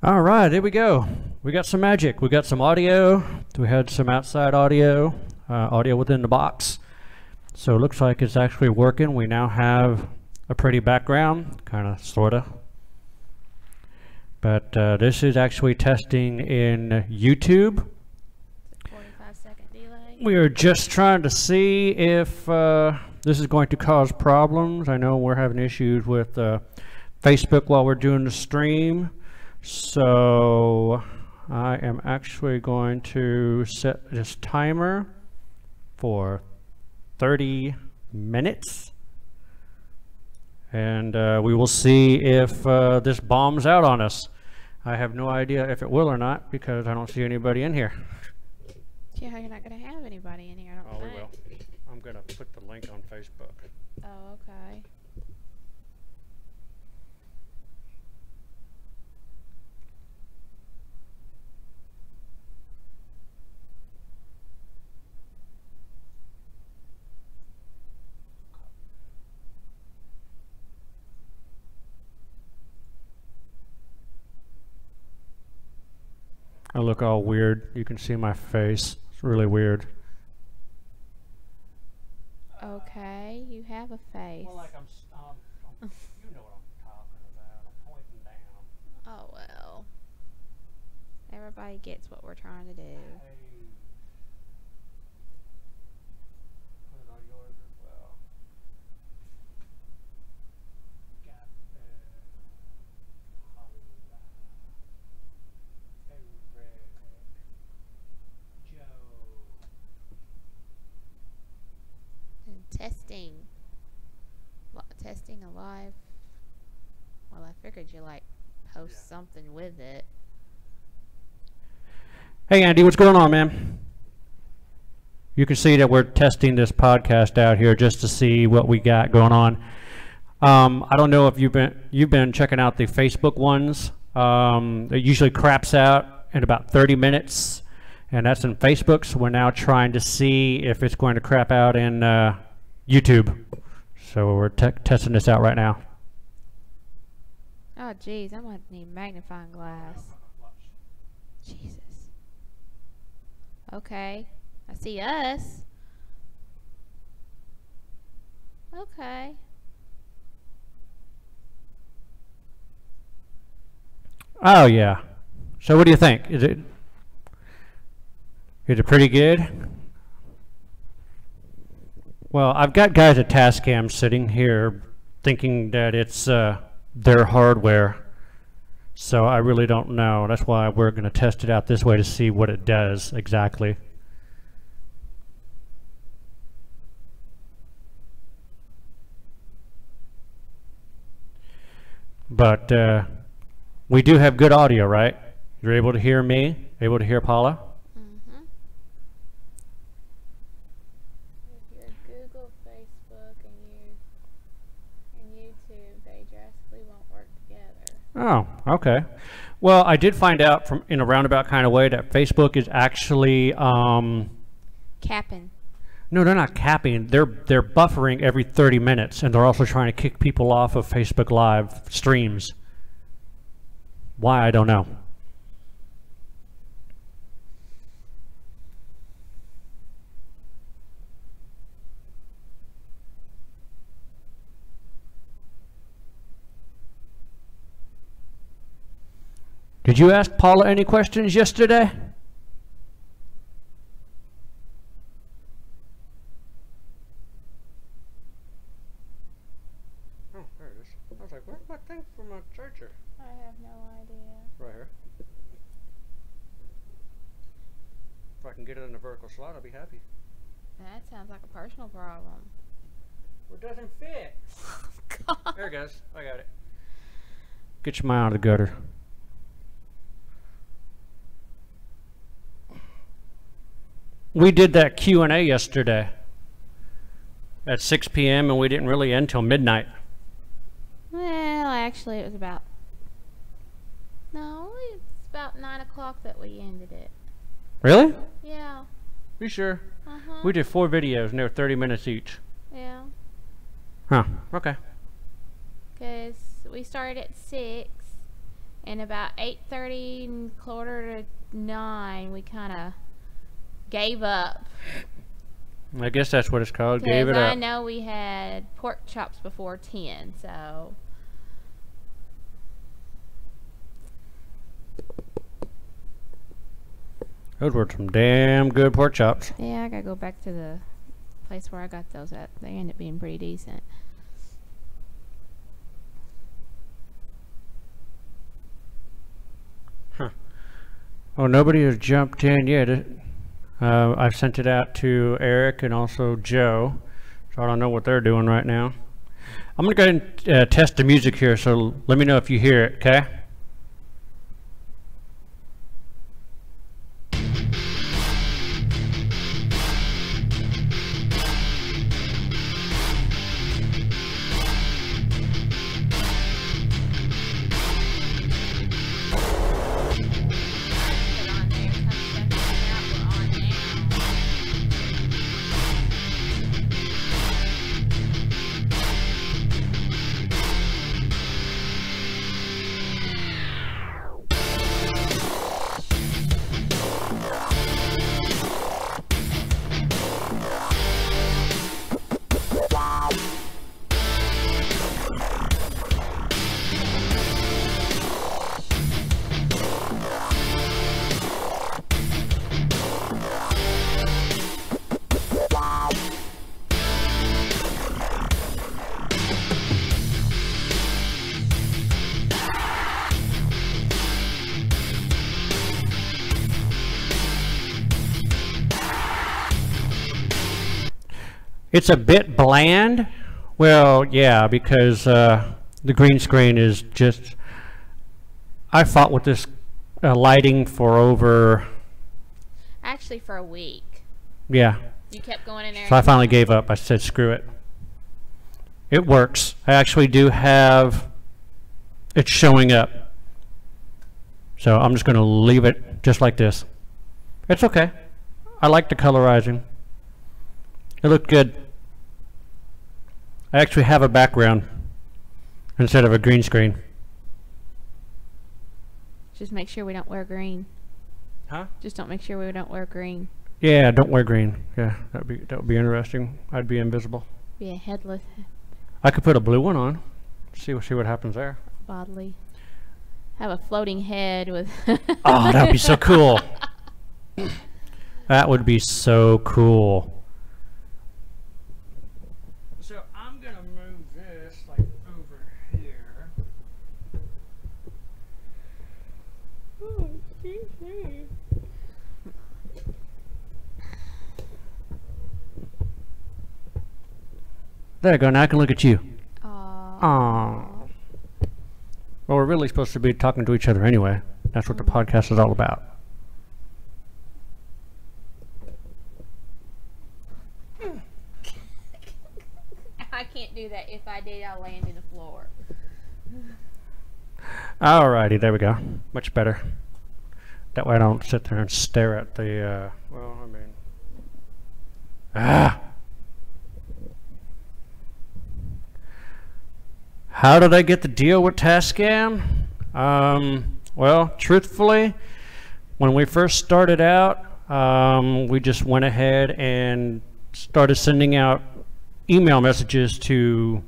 All right, here we go. We got some magic. We got some audio. We had some outside audio, audio within the box. So it looks like it's actually working. We now have a pretty background, kind of, sort of. But this is actually testing in YouTube. 45-second delay. We are just trying to see if this is going to cause problems. I know we're having issues with Facebook while we're doing the stream. So I am actually going to set this timer for 30 minutes. And we will see if this bombs out on us. I have no idea if it will or not because I don't see anybody in here. Yeah, you're not going to have anybody in here, I don't think. We will. I'm going to put the link on Facebook. Oh, okay. I look all weird. You can see my face. It's really weird. Okay, you have a face. Well, like you know what I'm talking about. I'm pointing down. Oh, well. Everybody gets what we're trying to do. Put it on yours as well. Got Joe. And testing. Testing alive. Well, I figured you like post something with it. Hey Andy, what's going on, man? You can see that we're testing this podcast out here just to see what we got going on. I don't know if you've been checking out the Facebook ones. It usually craps out in about 30 minutes, and that's in Facebook. So we're now trying to see if it's going to crap out in YouTube. So we're testing this out right now. Oh, geez, I might need a magnifying glass. Jesus. Okay, I see us. Okay. Oh yeah. So what do you think? Is it pretty good? Well, I've got guys at Tascam sitting here thinking that it's their hardware. So I really don't know. That's why we're going to test it out this way to see what it does exactly. But we do have good audio, right? You're able to hear me, able to hear Paula? Mm-hmm. If your Google, Facebook, and YouTube, they drastically won't work together. Oh, okay. Well, I did find out from in a roundabout kind of way that Facebook is actually Capping. no, they're not capping. They're buffering every 30 minutes, and they're also trying to kick people off of Facebook Live streams. Why, I don't know. Did you ask Paula any questions yesterday? Oh, there it is. I was like, where's my thing for my charger? I have no idea. Right here. If I can get it in a vertical slot, I'll be happy. That sounds like a personal problem. Well, it doesn't fit. God. There it goes. I got it. Get your mind out of the gutter. We did that Q&A yesterday at 6 p.m. and we didn't really end till midnight. Well, actually, it was about... No, it's about 9 o'clock that we ended it. Really? Yeah. You sure? Uh-huh. We did 4 videos and they were 30 minutes each. Yeah. Huh. Okay. Because we started at 6, And about 8:30 and quarter to 9, we kind of gave up. I guess that's what it's called. Gave it Because I up. know we had pork chops before 10, so. Those were some damn good pork chops. Yeah, I gotta go back to the place where I got those at. They ended up being pretty decent. Oh, nobody has jumped in yet. I've sent it out to Eric and also Joe, so I don't know what they're doing right now. I'm going to go ahead and test the music here, so let me know if you hear it, okay? It's a bit bland. Well, yeah, because the green screen is just... I fought with this lighting for over... Actually, for a week. Yeah. You kept going in there. So I finally gave up. I said, screw it. It works. I actually do have it showing up. So I'm just going to leave it just like this. It's okay. I like the colorizing. It looked good. I actually have a background instead of a green screen. Just make sure we don't wear green. Huh? Just don't make sure we don't wear green. Yeah, don't wear green. Yeah, that would be interesting. I'd be invisible. Be a headless I could put a blue one on. See what happens there. bodily. Have a floating head with. Oh, that would be so cool. That would be so cool. So I'm gonna move this like over here. Oh, excuse me. There you go. Now I can look at you. Aww. Aww. Well, we're really supposed to be talking to each other anyway. That's what the podcast is all about. I can't do that. If I did, I'll land in the floor. Alrighty, there we go. Much better. That way I don't sit there and stare at the, well, I mean... Ah! How did I get the deal with Tascam? Well, truthfully, when we first started out, we just went ahead and started sending out email messages to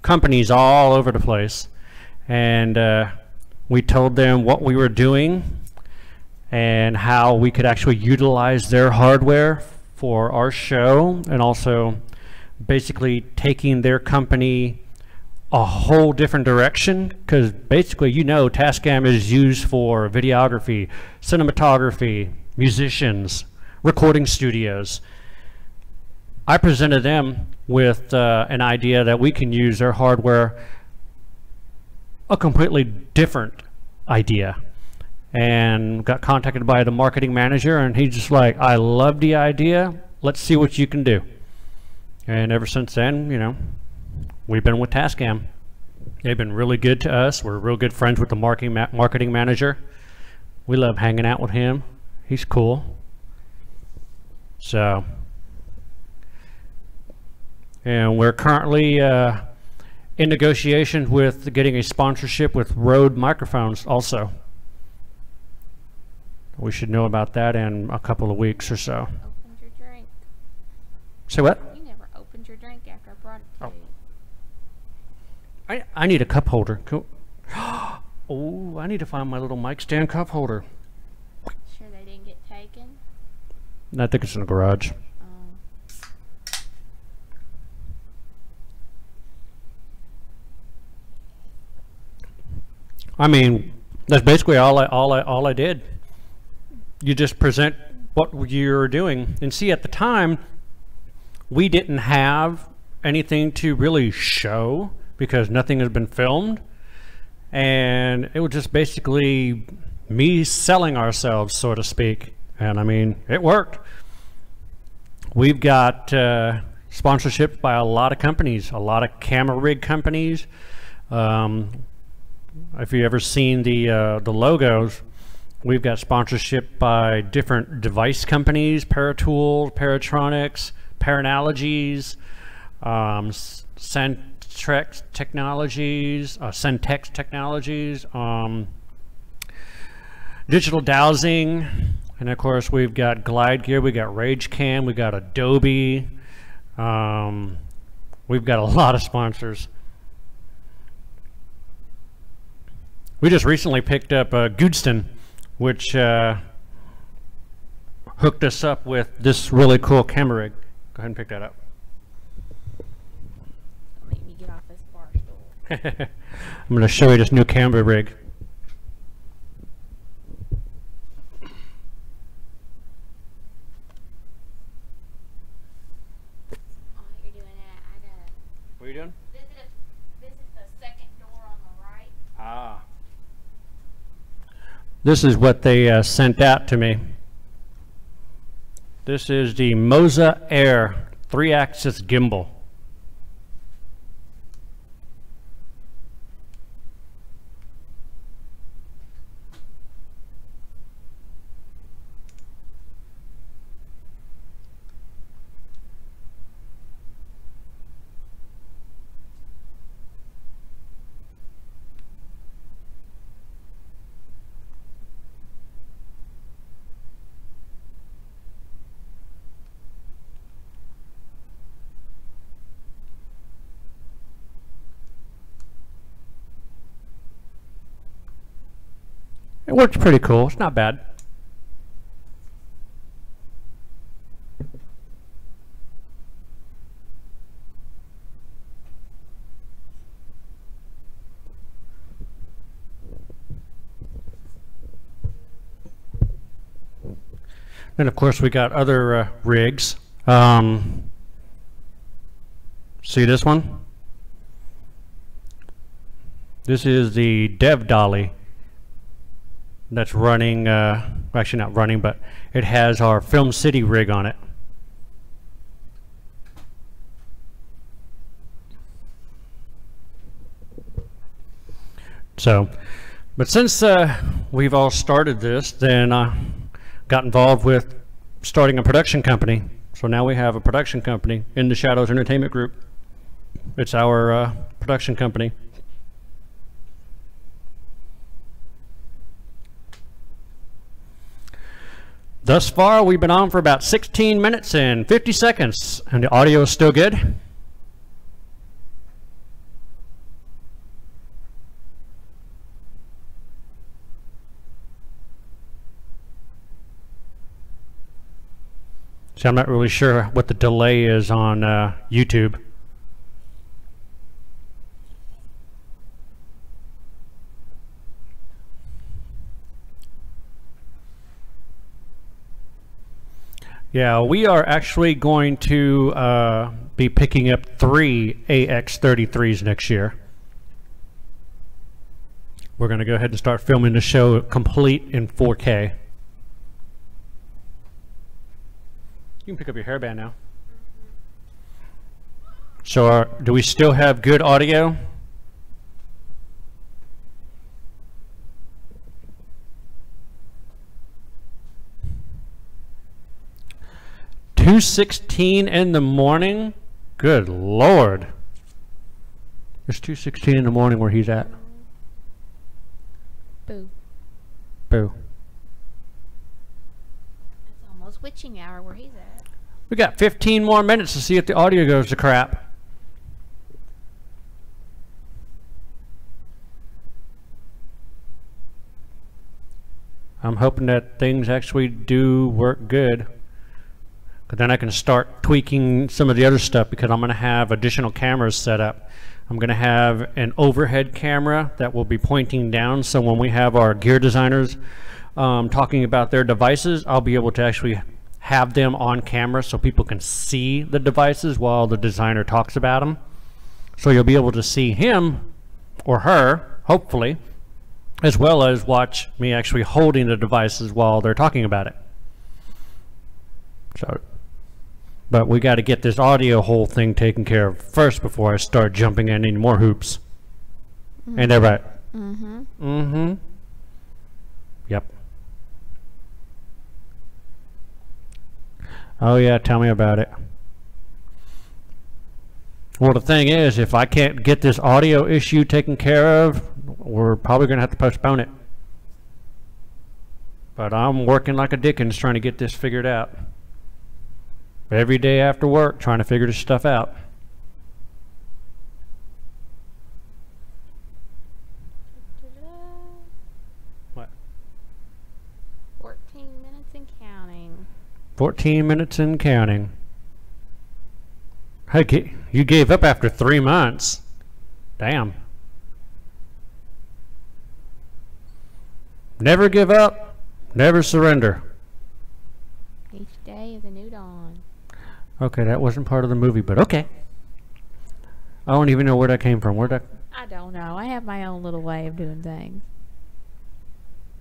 companies all over the place. And we told them what we were doing and how we could actually utilize their hardware for our show, and also basically taking their company a whole different direction, because basically, you know, Tascam is used for videography, cinematography, musicians, recording studios. I presented them with an idea that we can use their hardware, a completely different idea, and got contacted by the marketing manager, and he's just like, I love the idea, let's see what you can do. And ever since then, you know, we've been with Tascam. They've been really good to us. We're real good friends with the marketing manager. We love hanging out with him. He's cool. So, and we're currently in negotiations with getting a sponsorship with Rode microphones also. We should know about that in a couple of weeks or so. Opened your drink. Say what? You never opened your drink after I brought it to you. I need a cup holder. Cool. Oh, I need to find my little mic stand cup holder. Sure they didn't get taken? I think it's in the garage. I mean, that's basically all I did. You just present what you're doing. And see, at the time, we didn't have anything to really show because nothing has been filmed. And it was just basically me selling ourselves, so to speak. And I mean, it worked. We've got sponsorship by a lot of companies, a lot of camera rig companies. If you've ever seen the logos, we've got sponsorship by different device companies, Paratools, Paratronics, Paranalogies, Centrex Technologies, Centex Technologies, Digital Dowsing, and of course we've got Glide Gear, we got RageCam, we got Adobe, we've got a lot of sponsors. We just recently picked up Goodston, which hooked us up with this really cool camera rig. Go ahead and pick that up. Make me get off this bar stool. I'm going to show you this new camera rig. While you're doing that, I gotta What are you doing? visit the second door on the right. Ah. This is what they sent out to me. This is the Moza Air 3-axis gimbal. It works pretty cool. It's not bad. And of course we got other rigs. See this one? This is the Dev Dolly. That's running, actually not running, but it has our Film City rig on it. So, but since we've all started this, then got involved with starting a production company. So now we have a production company, In the Shadows Entertainment Group. It's our production company. Thus far, we've been on for about 16 minutes and 50 seconds, and the audio is still good. See, I'm not really sure what the delay is on YouTube. Yeah, we are actually going to be picking up 3 AX33s next year. We're going to go ahead and start filming the show complete in 4K. You can pick up your hairband now. So do we still have good audio? $2:16 in the morning? Good Lord. It's 2:16 in the morning where he's at. Boo. Boo. It's almost witching hour where he's at. We got 15 more minutes to see if the audio goes to crap. I'm hoping that things actually do work good. Because then I can start tweaking some of the other stuff, because I'm going to have additional cameras set up. I'm going to have an overhead camera that will be pointing down, so when we have our gear designers talking about their devices, I'll be able to actually have them on camera so people can see the devices while the designer talks about them. So you'll be able to see him or her, hopefully, as well as watch me actually holding the devices while they're talking about it. So, but we got to get this audio whole thing taken care of first before I start jumping in any more hoops. Mm-hmm. Ain't that right? Mm-hmm. Mm-hmm. Yep. Oh yeah, tell me about it. Well, the thing is, if I can't get this audio issue taken care of, we're probably going to have to postpone it. But I'm working like a Dickens trying to get this figured out. Every day after work, trying to figure this stuff out. What? 14 minutes and counting. 14 minutes and counting. Hey, you gave up after 3 months. Damn. Never give up, never surrender. Each day is a new dawn. Okay, that wasn't part of the movie, but okay. I don't even know where that came from. Where'd that... I don't know. I have my own little way of doing things.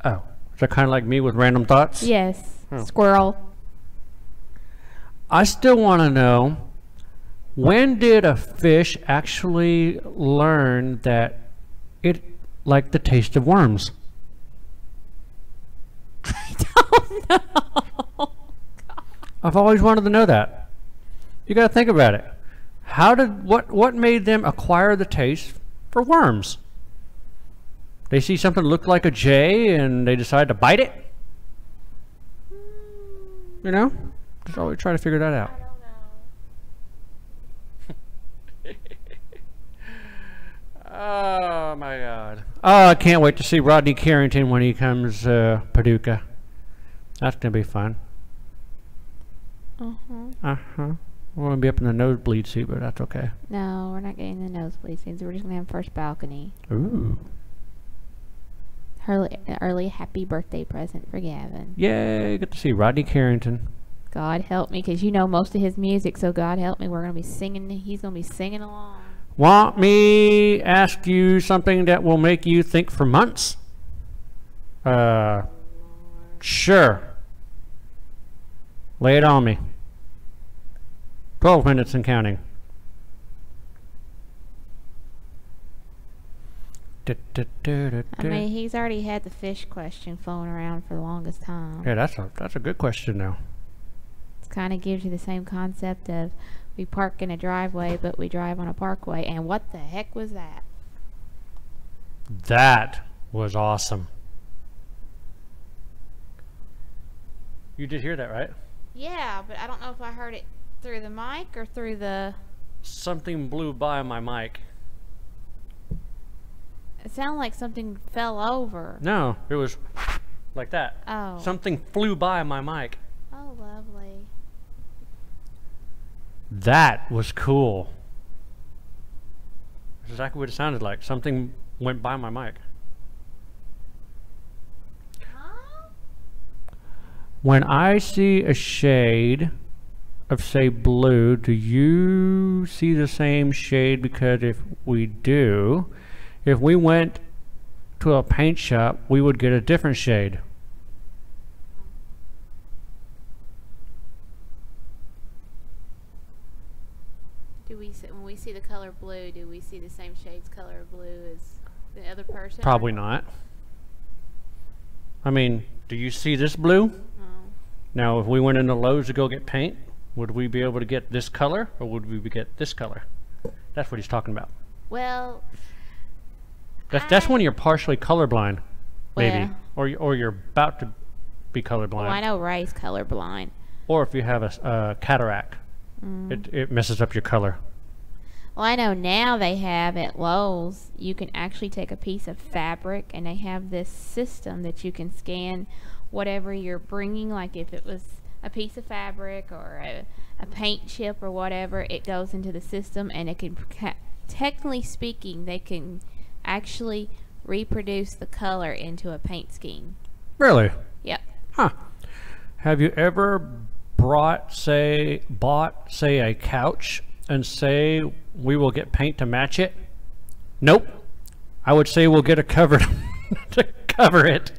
Oh, is that kind of like me with random thoughts? Yes. Oh. Squirrel. I still want to know, when did a fish actually learn that it liked the taste of worms? I don't know. I've always wanted to know that. You got to think about it. What made them acquire the taste for worms? They see something that looked like a J and they decide to bite it? You know? Just always try to figure that out. I don't know. Oh my God. Oh, I can't wait to see Rodney Carrington when he comes Paducah. That's going to be fun. Uh-huh. We're going to be up in the nosebleed seat, but that's okay. No, we're not getting the nosebleed seats. We're just going to have first balcony. Ooh. Early happy birthday present for Gavin. Yay, get to see Rodney Carrington. God help me, because you know most of his music, so God help me. We're going to be singing. He's going to be singing along. Want me ask you something that will make you think for months? Sure. Lay it on me. 12 minutes and counting. I mean, he's already had the fish question flown around for the longest time. Yeah, that's a good question now. It kind of gives you the same concept of we park in a driveway, but we drive on a parkway. And what the heck was that? That was awesome. You did hear that, right? Yeah, but I don't know if I heard it through the mic or through the... Something blew by my mic. It sounded like something fell over. No, it was like that. Oh. Something flew by my mic. Oh, lovely. That was cool. That's exactly what it sounded like. Something went by my mic. Huh? When I see a shade of, say, blue, do you see the same shade? Because if we do, if we went to a paint shop, we would get a different shade. Do we see, when we see the color blue, do we see the same shades color of blue as the other person? Probably not. I mean, do you see this blue? Oh. Now, if we went into Lowe's to go get paint, would we be able to get this color, or would we get this color? That's what he's talking about. Oh. That's what he's talking about. Would we be able to get this color, or would we be able to get this color? That's what he's talking about. Would we be able to get this color, or would we be able to get this color? That's what he's talking about. Well, That's when you're partially colorblind, maybe, well, or you're about to be colorblind. well, I know Ray's colorblind. Or if you have a cataract, it messes up your color. Well, I know now they have at Lowe's, you can actually take a piece of fabric and they have this system that you can scan whatever you're bringing, like if it was a piece of fabric or a paint chip or whatever, it goes into the system and it can, technically speaking, they can actually reproduce the color into a paint scheme. Really? Yep. Huh. Have you ever bought, say, a couch and say we will get paint to match it? Nope. I would say we'll get a cover to cover it.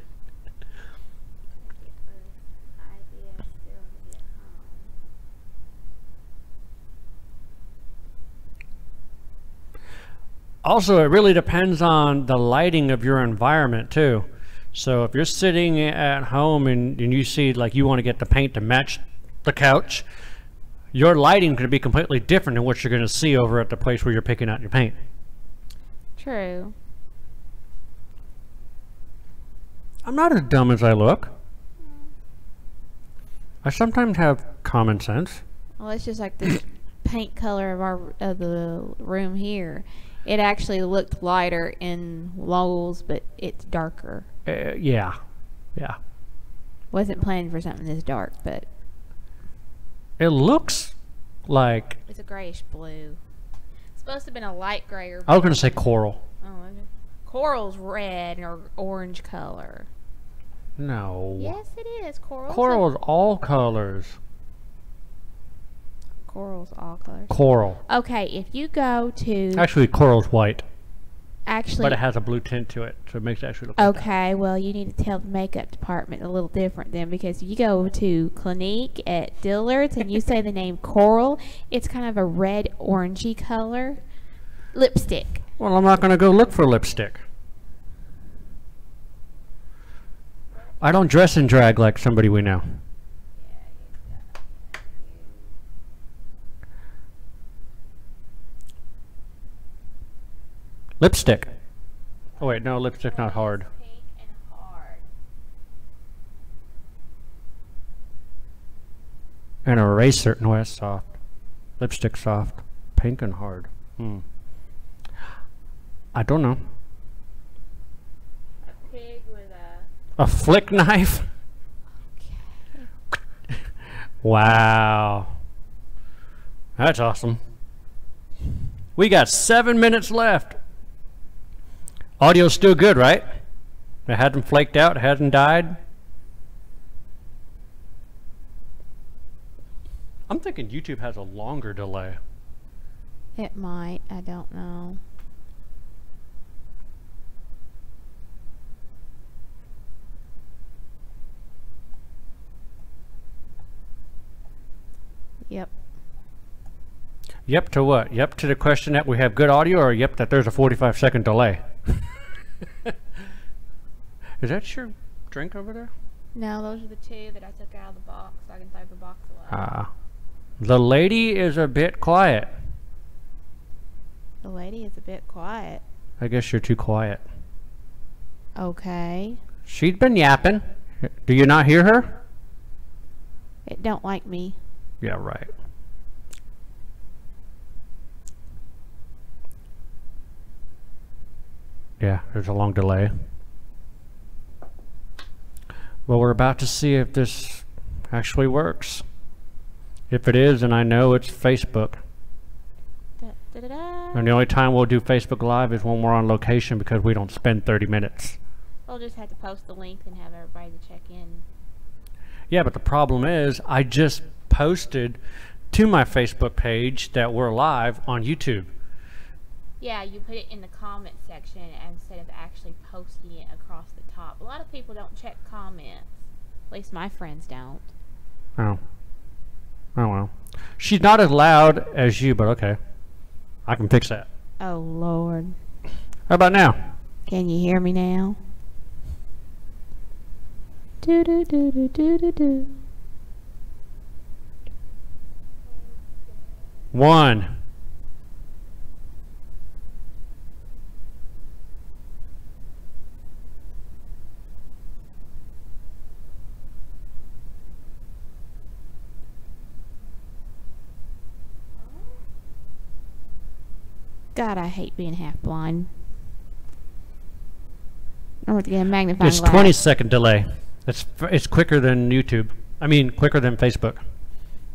Also, it really depends on the lighting of your environment too. So if you're sitting at home and you see like you want to get the paint to match the couch, your lighting could be completely different than what you're going to see over at the place where you're picking out your paint. True. I'm not as dumb as I look. I sometimes have common sense. Well, it's just like the paint color of the room here. It actually looked lighter in Lowe's, but it's darker. Yeah. Wasn't planning for something this dark, but it looks like... it's a grayish blue. It's supposed to have been a light gray or blue. I was going to say coral. Oh, okay. Coral's red or orange color. No. Yes, it is. Coral is all colors. Coral's all colors. Coral. Okay, if you go to... Actually, coral's white. Actually... but it has a blue tint to it, so it makes it actually look like that. Okay, well, you need to tell the makeup department a little different then, because if you go to Clinique at Dillard's and you say the name Coral, it's kind of a red orangey color lipstick. Well, I'm not going to go look for lipstick. I don't dress in drag like somebody we know. Lipstick. Oh wait, no, lipstick not hard. Pink and hard. An eraser. No, that's soft. Lipstick soft. Pink and hard. I don't know. A pig with A flick knife? Okay. Wow. That's awesome. We got 7 minutes left. Audio's still good, right? It hasn't flaked out, it hasn't died. I'm thinking YouTube has a longer delay. It might. I don't know. Yep. Yep to what? Yep to the question that we have good audio, or yep that there's a 45-second delay? Is that your drink over there? No, those are the two that I took out of the box so I can throw the box away. The lady is a bit quiet. The lady is a bit quiet. I guess you're too quiet. Okay. She's been yapping. Do you not hear her? It don't like me. Yeah, right. Yeah, there's a long delay. Well, we're about to see if this actually works. If it is, then I know it's Facebook. And the only time we'll do Facebook Live is when we're on location, because we don't spend 30 minutes. We'll just have to post the link and have everybody to check in. Yeah, but the problem is I just posted to my Facebook page that we're live on YouTube. Yeah, you put it in the comment section instead of actually posting it across the top. A lot of people don't check comments. At least my friends don't. Oh. Oh well. She's not as loud as you, but okay. I can fix that. Oh, Lord. How about now? Can you hear me now? Do do do do do do do. 1. God, I hate being half blind. I want to get a magnifying It's glass. 20-second delay. It's quicker than YouTube. I mean, quicker than Facebook.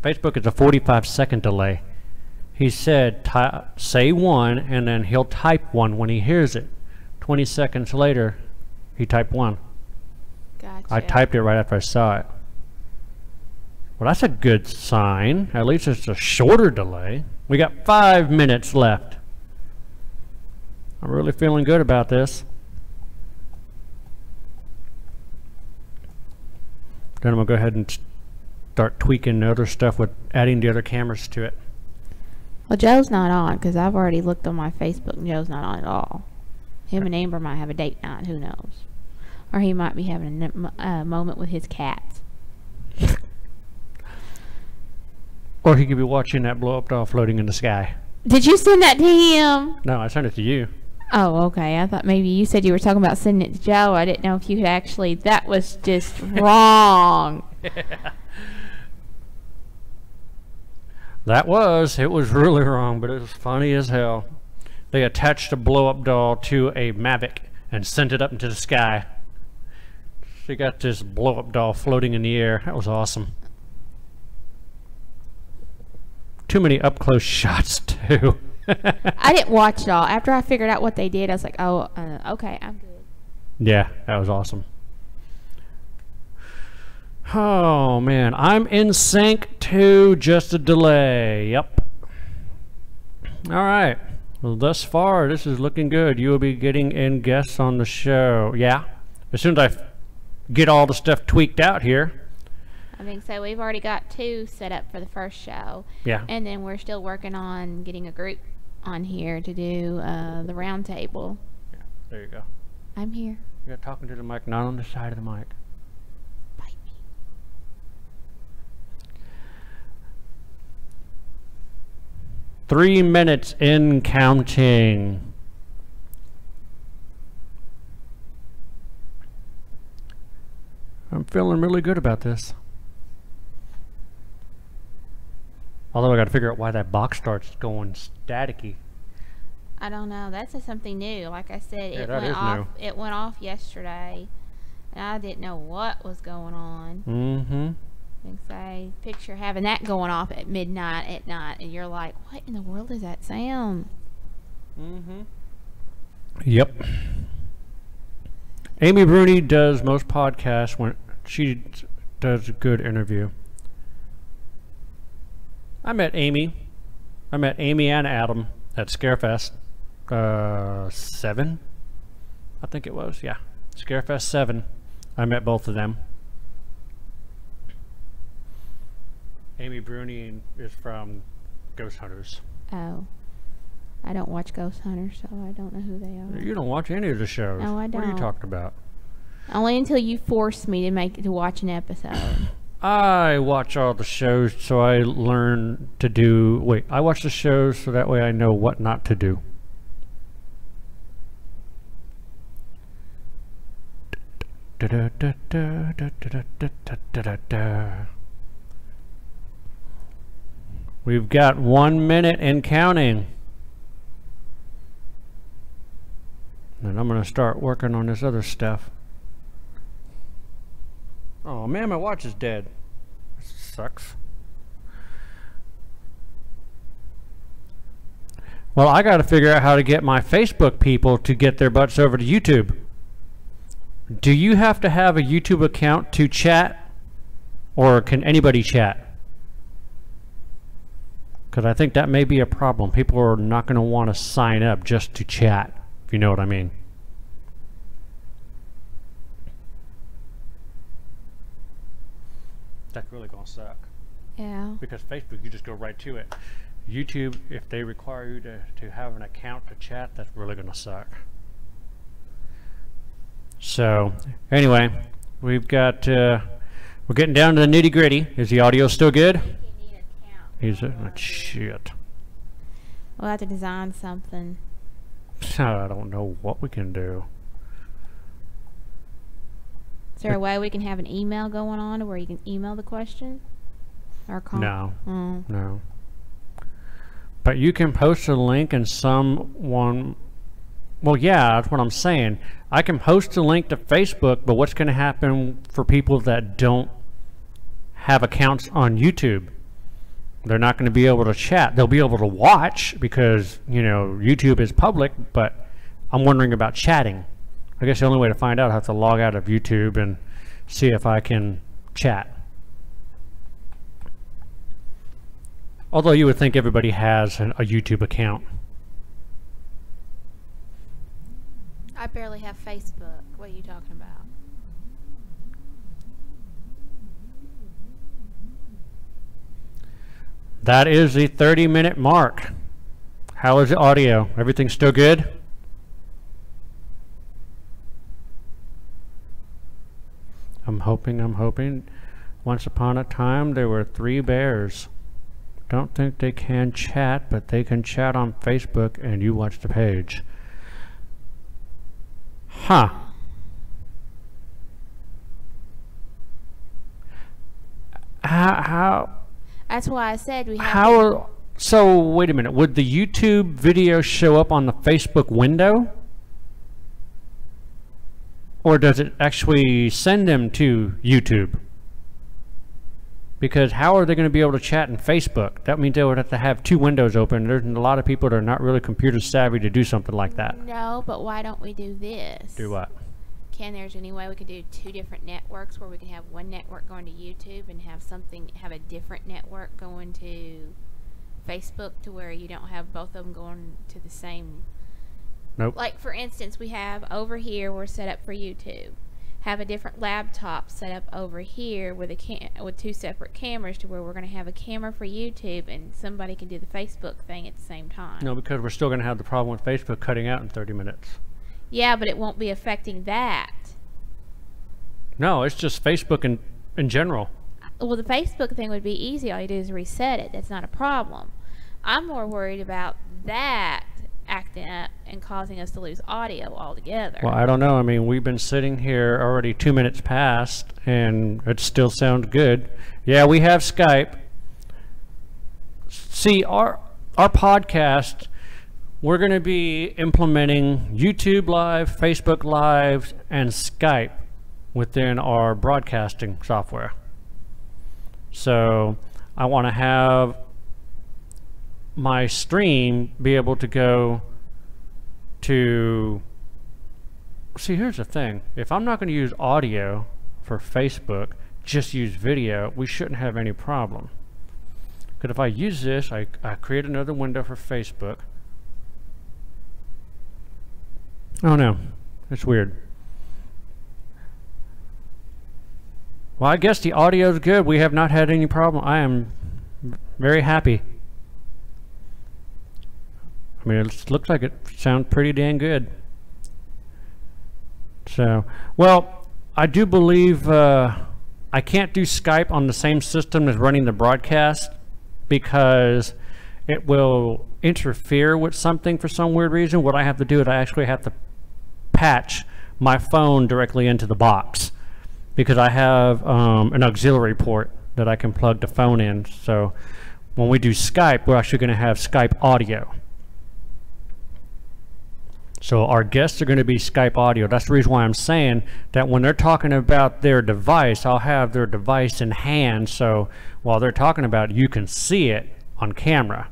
Facebook is a 45-second delay. He said, say 1, and then he'll type 1 when he hears it. 20 seconds later, he typed 1. Gotcha. I typed it right after I saw it. Well, that's a good sign. At least it's a shorter delay. We got 5 minutes left. I'm really feeling good about this. Then I'm going to go ahead and start tweaking the other stuff with adding the other cameras to it. Well, Joe's not on because I've already looked on my Facebook and Joe's not on at all. Him and Amber might have a date night, who knows? Or he might be having a moment with his cats. Or he could be watching that blow-up doll floating in the sky. Did you send that to him? No, I sent it to you. Oh, okay. I thought maybe you said you were talking about sending it to Joe. I didn't know if you could actually... That was just wrong. It was really wrong, but it was funny as hell. They attached a blow-up doll to a Mavic and sent it up into the sky. She got this blow-up doll floating in the air. That was awesome. Too many up-close shots, too. I didn't watch it all. After I figured out what they did, I was like, oh, okay, I'm good. Yeah, that was awesome. Oh, man. I'm in sync to just a delay. Yep. All right. Well, thus far, this is looking good. You will be getting in guests on the show. Yeah. As soon as I get all the stuff tweaked out here. I think so. We've already got 2 set up for the first show. Yeah. And then we're still working on getting a group on here to do the round table. Yeah, there you go. I'm here. You're talking to the mic, not on the side of the mic. Bite me. 3 minutes in counting. I'm feeling really good about this. Although I got to figure out why that box starts going staticky. I don't know. That's something new. Like I said, Yeah, it that went is off. new. It went off yesterday, and I didn't know what was going on. Mm-hmm. And say, picture having that going off at midnight at night, and you're like, what in the world is that sound? Mm-hmm. Yep. Amy Bruni does most podcasts when she does a good interview. I met Amy and Adam at Scarefest 7, I think it was. Yeah, Scarefest 7. I met both of them. Amy Bruni is from Ghost Hunters. Oh, I don't watch Ghost Hunters, so I don't know who they are. You don't watch any of the shows. No, I What are you don't. talking about? Only until you force me to watch an episode. I watch all the shows so I learn to do... Wait, I watch the shows so that way I know what not to do. We've got 1 minute and counting. And I'm going to start working on this other stuff. Oh man, my watch is dead. This sucks. Well, I got to figure out how to get my Facebook people to get their butts over to YouTube. Do you have to have a YouTube account to chat? Or can anybody chat? Because I think that may be a problem. People are not going to want to sign up just to chat, if you know what I mean. That's really going to suck. Yeah. Because Facebook, you just go right to it. YouTube, if they require you to have an account to chat, that's really going to suck. So, anyway, we've got, we're getting down to the nitty gritty. Is the audio still good? Is it? Oh, shit. We'll have to design something. I don't know what we can do. Is there a way we can have an email going on where you can email the question? Or call? No. Mm. No. But you can post a link and someone... Well, yeah, that's what I'm saying. I can post a link to Facebook, but what's going to happen for people that don't have accounts on YouTube? They're not going to be able to chat. They'll be able to watch because, you know, YouTube is public, but I'm wondering about chatting. I guess the only way to find out, I have to log out of YouTube and see if I can chat. Although you would think everybody has a YouTube account. I barely have Facebook. What are you talking about? That is the 30-minute mark. How is the audio? Everything still good? I'm hoping. Once upon a time, there were 3 bears. Don't think they can chat, but they can chat on Facebook, and you watch the page. Huh. How? That's why I said we have. So wait a minute. Would the YouTube video show up on the Facebook window? Or does it actually send them to YouTube? Because how are they going to be able to chat in Facebook? That means they would have to have 2 windows open. There's a lot of people that are not really computer savvy to do something like that. No, but why don't we do this? Do what? There's any way we could do 2 different networks where we can have one network going to YouTube and have a different network going to Facebook, to where you don't have both of them going to the same. Nope. Like, for instance, we have over here, we're set up for YouTube. Have a different laptop set up over here with with 2 separate cameras, to where we're going to have a camera for YouTube and somebody can do the Facebook thing at the same time. No, because we're still going to have the problem with Facebook cutting out in 30 minutes. Yeah, but it won't be affecting that. No, it's just Facebook in general. Well, the Facebook thing would be easy. All you do is reset it. That's not a problem. I'm more worried about that acting up and causing us to lose audio altogether. Well, I don't know. I mean, we've been sitting here already 2 minutes past, and it still sounds good. Yeah, we have Skype. See, our podcast, we're going to be implementing YouTube Live, Facebook Live, and Skype within our broadcasting software. So I want to have my stream be able to go to... See, here's the thing. If I'm not going to use audio for Facebook, just use video, we shouldn't have any problem. Because if I use this, I create another window for Facebook. Oh no, it's weird. Well, I guess the audio is good. We have not had any problem. I am very happy. I mean, it looks like it sounds pretty dang good. So, well, I do believe I can't do Skype on the same system as running the broadcast because it will interfere with something for some weird reason. What I have to do is I actually have to patch my phone directly into the box, because I have an auxiliary port that I can plug the phone in. So when we do Skype, we're actually going to have Skype audio. So our guests are going to be Skype audio. That's the reason why I'm saying that when they're talking about their device, I'll have their device in hand, so while they're talking about it, you can see it on camera.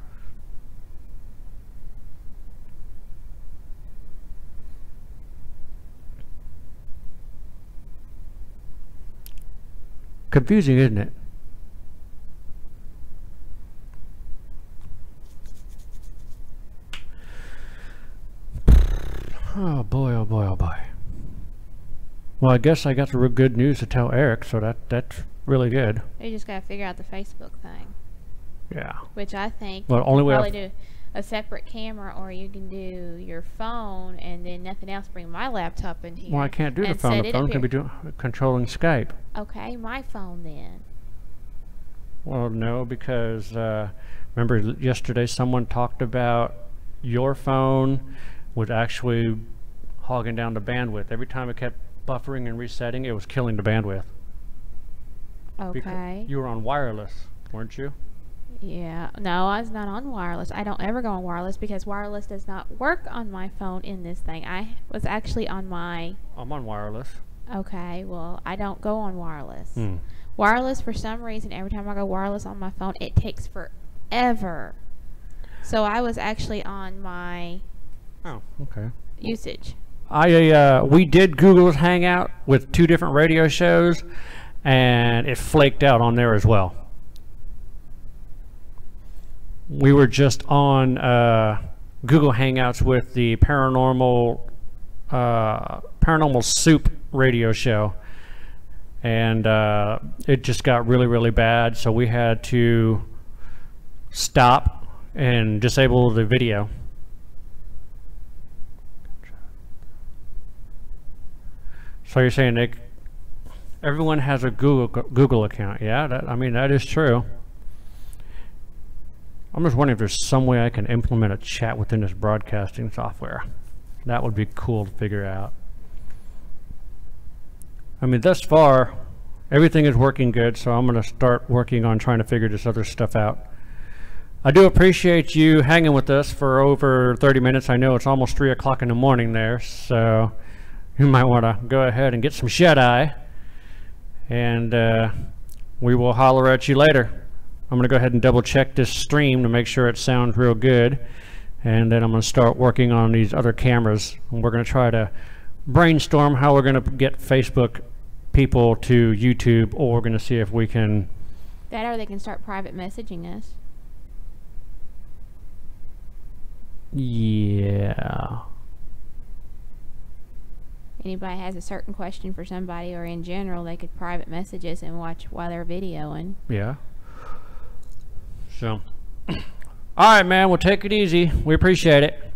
Confusing, isn't it? Oh boy, oh boy, oh boy. Well, I guess I got the real good news to tell Eric, so that's really good. You just gotta figure out the Facebook thing. Yeah. Which I think well, you only can way probably do a separate camera, or you can do your phone and then nothing else. Bring my laptop in here. Well, I can't do the phone. The phone's going to be controlling Skype. Okay, my phone then. Well, no, because remember yesterday someone talked about your phone was actually hogging down the bandwidth. Every time it kept buffering and resetting, it was killing the bandwidth. Okay. Because you were on wireless, weren't you? Yeah, no, I was not on wireless. I don't ever go on wireless because wireless does not work on my phone in this thing. I was actually on my... I'm on wireless. Okay, well, I don't go on wireless. Hmm. Wireless, for some reason, every time I go wireless on my phone, it takes forever. So I was actually on my Oh, okay. usage. We did Google's Hangout with 2 different radio shows, and it flaked out on there as well. We were just on Google Hangouts with the Paranormal Soup radio show, and it just got really, really bad, so we had to stop and disable the video. So you're saying everyone has a Google account? Yeah, that is true. I'm just wondering if there's some way I can implement a chat within this broadcasting software. That would be cool to figure out. I mean, thus far, everything is working good, so I'm going to start working on trying to figure this other stuff out. I do appreciate you hanging with us for over 30 minutes. I know it's almost 3 o'clock in the morning there, so you might want to go ahead and get some shut-eye, and we will holler at you later. I'm going to go ahead and double check this stream to make sure it sounds real good, and then I'm going to start working on these other cameras, and we're going to try to brainstorm how we're going to get Facebook people to YouTube, or we're going to see if we can... That or they can start private messaging us. Yeah. Anybody has a certain question for somebody, or in general, they could private message us and watch while they're videoing. Yeah. So, all right, man, we'll take it easy. We appreciate it.